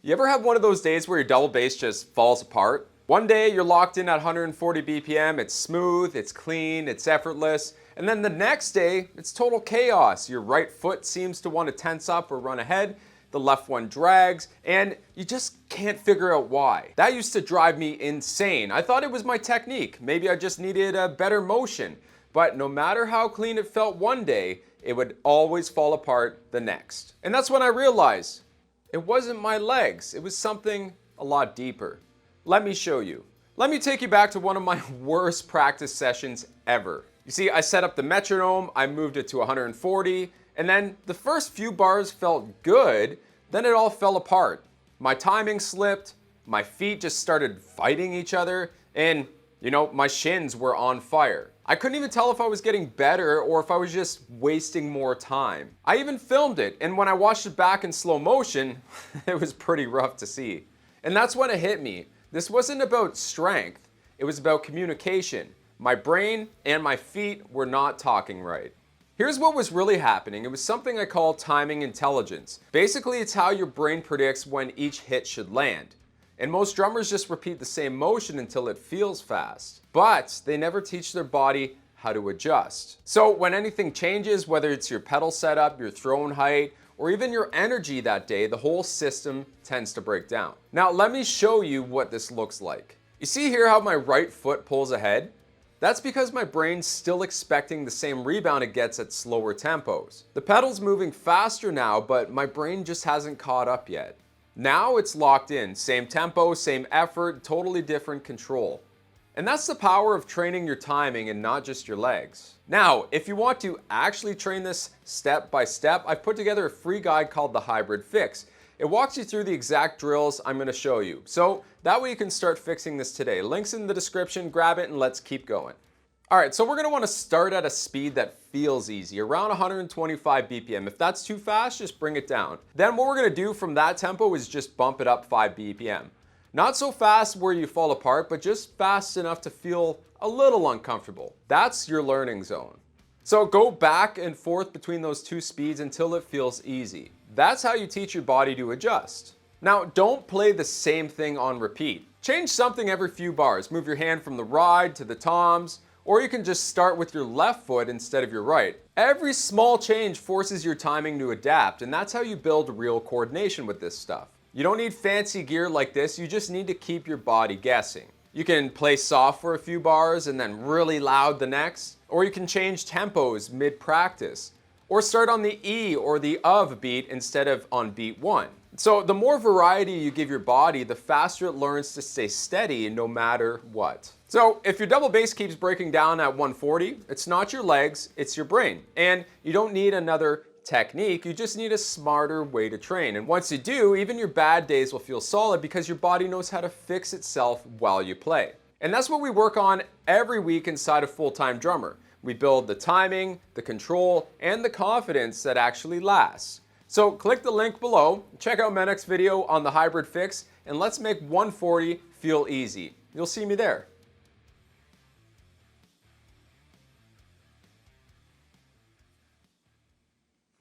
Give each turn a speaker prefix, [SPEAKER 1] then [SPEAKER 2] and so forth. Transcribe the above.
[SPEAKER 1] You ever have one of those days where your double bass just falls apart? One day you're locked in at 140 BPM, it's smooth, it's clean, it's effortless, and then the next day it's total chaos. Your right foot seems to want to tense up or run ahead, the left one drags, and you just can't figure out why. That used to drive me insane. I thought it was my technique. Maybe I just needed a better motion. But no matter how clean it felt one day, it would always fall apart the next. And that's when I realized it wasn't my legs, it was something a lot deeper. Let me show you. Let me take you back to one of my worst practice sessions ever. You see, I set up the metronome, I moved it to 140, and then the first few bars felt good, then it all fell apart. My timing slipped, my feet just started fighting each other, and my shins were on fire. I couldn't even tell if I was getting better or if I was just wasting more time. I even filmed it, and when I watched it back in slow motion, it was pretty rough to see. And that's when it hit me. This wasn't about strength, it was about communication. My brain and my feet were not talking right. Here's what was really happening. It was something I call timing intelligence. Basically, it's how your brain predicts when each hit should land. And most drummers just repeat the same motion until it feels fast. But they never teach their body how to adjust. So when anything changes, whether it's your pedal setup, your throne height, or even your energy that day, the whole system tends to break down. Now let me show you what this looks like. You see here how my right foot pulls ahead? That's because my brain's still expecting the same rebound it gets at slower tempos. The pedal's moving faster now, but my brain just hasn't caught up yet. Now it's locked in, same tempo, same effort, totally different control. And that's the power of training your timing and not just your legs. Now, if you want to actually train this step by step, I've put together a free guide called the Hybrid Fix. It walks you through the exact drills I'm going to show you. So that way you can start fixing this today. Links in the description, grab it and let's keep going. All right, so we're going to want to start at a speed that feels easy, around 125 BPM. If that's too fast, just bring it down. Then what we're going to do from that tempo is just bump it up 5 BPM. Not so fast where you fall apart, but just fast enough to feel a little uncomfortable. That's your learning zone. So go back and forth between those two speeds until it feels easy. That's how you teach your body to adjust. Now, don't play the same thing on repeat. Change something every few bars. Move your hand from the ride to the toms, or you can just start with your left foot instead of your right. Every small change forces your timing to adapt, and that's how you build real coordination with this stuff. You don't need fancy gear like this, you just need to keep your body guessing. You can play soft for a few bars and then really loud the next, or you can change tempos mid-practice, or start on the E or the of beat instead of on beat 1. So the more variety you give your body, the faster it learns to stay steady no matter what. So if your double bass keeps breaking down at 140, it's not your legs, it's your brain. And you don't need another technique, you just need a smarter way to train. And once you do, even your bad days will feel solid because your body knows how to fix itself while you play. And that's what we work on every week inside a full-time drummer. We build the timing, the control, and the confidence that actually lasts. So click the link below, check out my next video on the Hybrid Fix, and let's make 140 feel easy. You'll see me there.